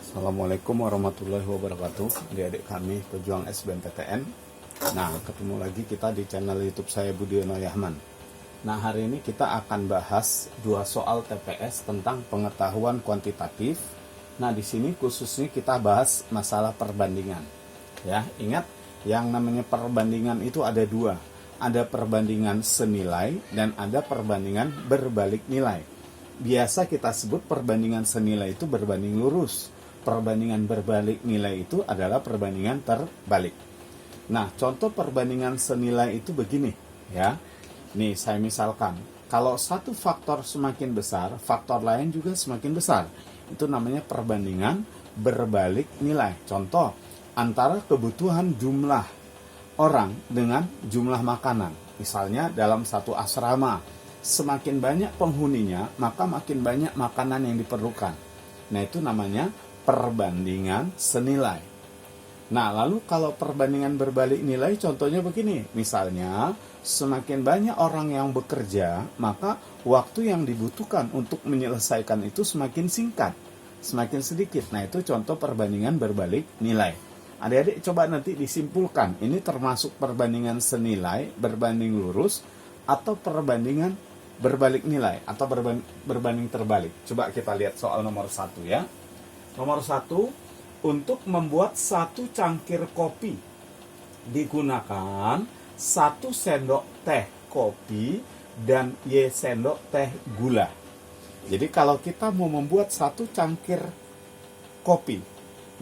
Assalamualaikum warahmatullahi wabarakatuh, adik-adik kami pejuang SBMPTN. Nah, ketemu lagi kita di channel YouTube saya Budiono Yahman. Nah, hari ini kita akan bahas dua soal TPS tentang pengetahuan kuantitatif. Nah, di sini khususnya kita bahas masalah perbandingan. Ya, ingat yang namanya perbandingan itu ada dua. Ada perbandingan senilai dan ada perbandingan berbalik nilai. Biasa kita sebut perbandingan senilai itu berbanding lurus. Perbandingan berbalik nilai itu adalah perbandingan terbalik. Nah, contoh perbandingan senilai itu begini, ya. Nih, saya misalkan, kalau satu faktor semakin besar, faktor lain juga semakin besar. Itu namanya perbandingan berbalik nilai. Contoh, antara kebutuhan jumlah orang dengan jumlah makanan. Misalnya dalam satu asrama, semakin banyak penghuninya, maka makin banyak makanan yang diperlukan. Nah, itu namanya perbandingan senilai. Nah, lalu kalau perbandingan berbalik nilai, contohnya begini. Misalnya, semakin banyak orang yang bekerja, maka waktu yang dibutuhkan untuk menyelesaikan itu semakin singkat, semakin sedikit. Nah, itu contoh perbandingan berbalik nilai. Adik-adik coba nanti disimpulkan, ini termasuk perbandingan senilai, berbanding lurus, atau perbandingan berbalik nilai, atau berbanding terbalik. Coba kita lihat soal nomor 1 ya. Nomor 1, untuk membuat satu cangkir kopi digunakan 1 sendok teh kopi dan Y sendok teh gula. Jadi kalau kita mau membuat satu cangkir kopi,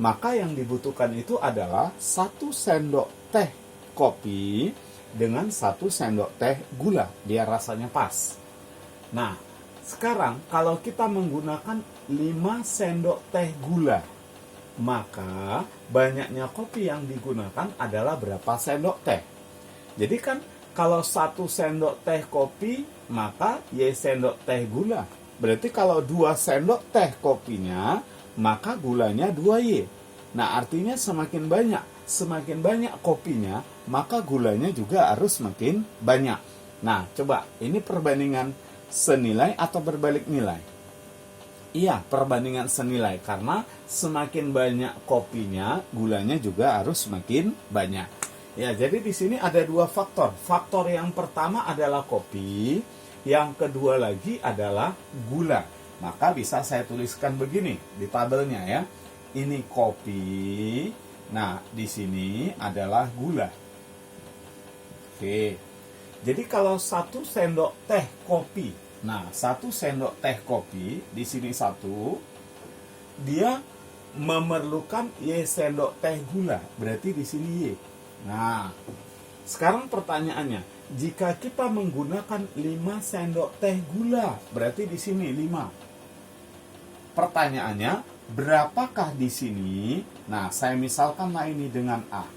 maka yang dibutuhkan itu adalah 1 sendok teh kopi dengan 1 sendok teh gula, biar rasanya pas. Nah, sekarang kalau kita menggunakan 5 sendok teh gula, maka banyaknya kopi yang digunakan adalah berapa sendok teh? Jadi kan kalau 1 sendok teh kopi, maka Y sendok teh gula. Berarti kalau 2 sendok teh kopinya, maka gulanya 2Y. Nah, artinya semakin banyak kopinya, maka gulanya juga harus semakin banyak. Nah, coba ini perbandingan senilai atau berbalik nilai? Iya, perbandingan senilai, karena semakin banyak kopinya, gulanya juga harus semakin banyak. Ya, jadi di sini ada 2 faktor. Faktor yang pertama adalah kopi, yang kedua lagi adalah gula. Maka bisa saya tuliskan begini di tabelnya ya. Ini kopi, nah di sini adalah gula. Oke. Jadi kalau 1 sendok teh kopi, nah 1 sendok teh kopi, di sini 1, dia memerlukan Y sendok teh gula, berarti di sini Y. Nah, sekarang pertanyaannya, jika kita menggunakan 5 sendok teh gula, berarti di sini 5. Pertanyaannya, berapakah di sini? Nah, saya misalkanlah ini dengan A.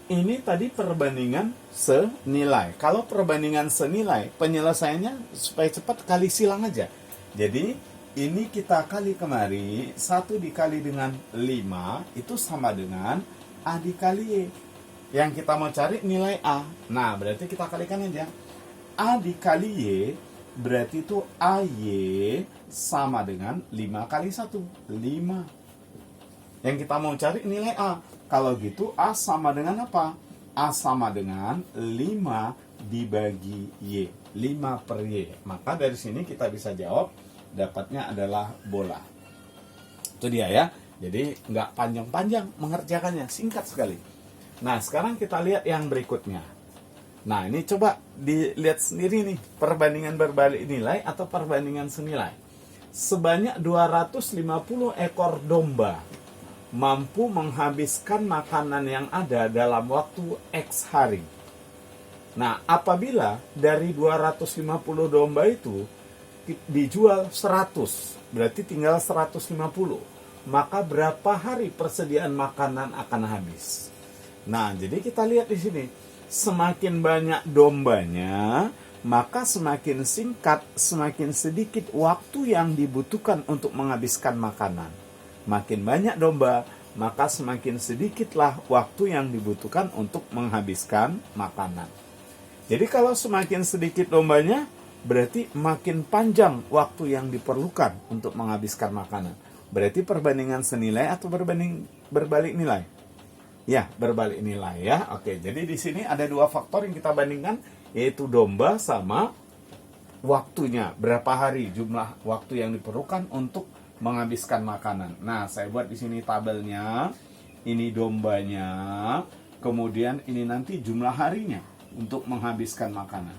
Ini tadi perbandingan senilai. Kalau perbandingan senilai, penyelesaiannya supaya cepat kali silang aja. Jadi, ini kita kali kemari, 1 dikali dengan 5, itu sama dengan A dikali Y. Yang kita mau cari nilai A. Nah, berarti kita kalikan aja. A dikali Y, berarti itu AY sama dengan 5 kali 1, 5. Yang kita mau cari nilai A. Kalau gitu A sama dengan apa? A sama dengan 5 dibagi Y. 5 per Y. Maka dari sini kita bisa jawab, dapatnya adalah bola. Itu dia ya. Jadi nggak panjang-panjang mengerjakannya, singkat sekali. Nah, sekarang kita lihat yang berikutnya. Nah, ini coba dilihat sendiri nih, perbandingan berbalik nilai atau perbandingan senilai. Sebanyak 250 ekor domba mampu menghabiskan makanan yang ada dalam waktu X hari. Nah, apabila dari 250 domba itu dijual 100, berarti tinggal 150, maka berapa hari persediaan makanan akan habis? Nah, jadi kita lihat di sini, semakin banyak dombanya, maka semakin singkat, semakin sedikit waktu yang dibutuhkan untuk menghabiskan makanan. Makin banyak domba, maka semakin sedikitlah waktu yang dibutuhkan untuk menghabiskan makanan. Jadi kalau semakin sedikit dombanya, berarti makin panjang waktu yang diperlukan untuk menghabiskan makanan. Berarti perbandingan senilai atau berbalik nilai? Ya, berbalik nilai ya. Oke, jadi di sini ada dua faktor yang kita bandingkan, yaitu domba sama waktunya. Berapa hari jumlah waktu yang diperlukan untuk menghabiskan makanan. Nah, saya buat di sini tabelnya. Ini dombanya, kemudian ini nanti jumlah harinya untuk menghabiskan makanan.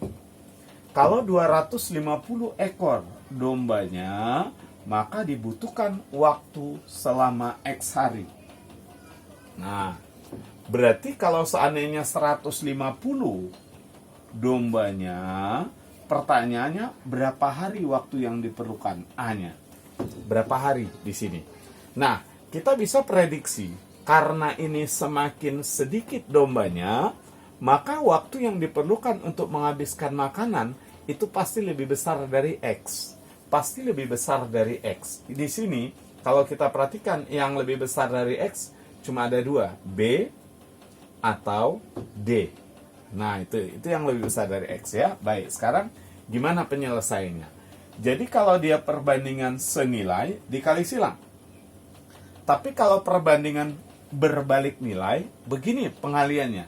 Kalau 250 ekor dombanya, maka dibutuhkan waktu selama X hari. Nah, berarti kalau seandainya 150 dombanya, pertanyaannya berapa hari waktu yang diperlukan? A-nya. Berapa hari di sini? Nah, kita bisa prediksi. Karena ini semakin sedikit dombanya, maka waktu yang diperlukan untuk menghabiskan makanan itu pasti lebih besar dari X. Pasti lebih besar dari X. Di sini, kalau kita perhatikan yang lebih besar dari X, cuma ada dua, B atau D. Nah, itu yang lebih besar dari X ya. Baik, sekarang gimana penyelesaiannya? Jadi kalau dia perbandingan senilai, dikali silang. Tapi kalau perbandingan berbalik nilai, begini pengaliannya.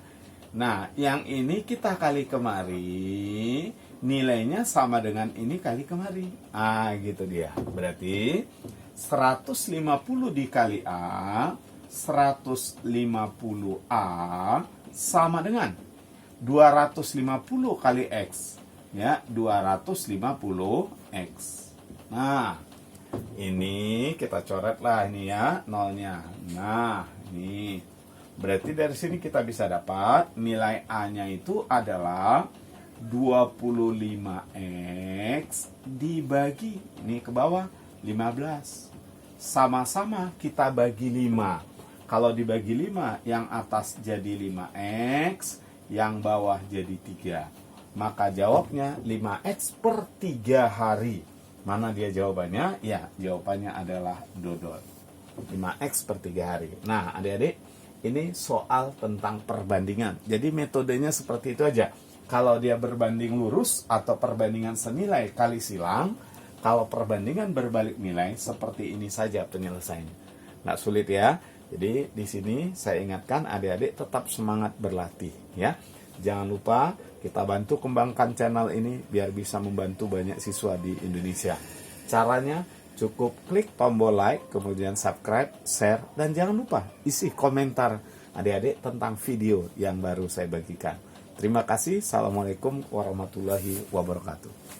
Nah, yang ini kita kali kemari, nilainya sama dengan ini kali kemari. Gitu dia. Berarti 150 dikali A, 150A sama dengan 250 kali X. Ya, 250X. Nah, ini kita coret lah ini ya, nolnya. Nah, ini berarti dari sini kita bisa dapat nilai A-nya itu adalah 25X dibagi, ini ke bawah 15. Sama-sama kita bagi 5. Kalau dibagi 5, yang atas jadi 5X, yang bawah jadi 3. Maka jawabnya 5X per 3 hari. Mana dia jawabannya? Ya, jawabannya adalah dodol. 5X per 3 hari. Nah, adik-adik, ini soal tentang perbandingan. Jadi metodenya seperti itu aja. Kalau dia berbanding lurus atau perbandingan senilai kali silang, kalau perbandingan berbalik nilai, seperti ini saja penyelesaiannya. Nggak sulit ya. Jadi di sini saya ingatkan adik-adik tetap semangat berlatih ya. Jangan lupa kita bantu kembangkan channel ini biar bisa membantu banyak siswa di Indonesia. Caranya cukup klik tombol like, kemudian subscribe, share, dan jangan lupa isi komentar adik-adik tentang video yang baru saya bagikan. Terima kasih. Assalamualaikum warahmatullahi wabarakatuh.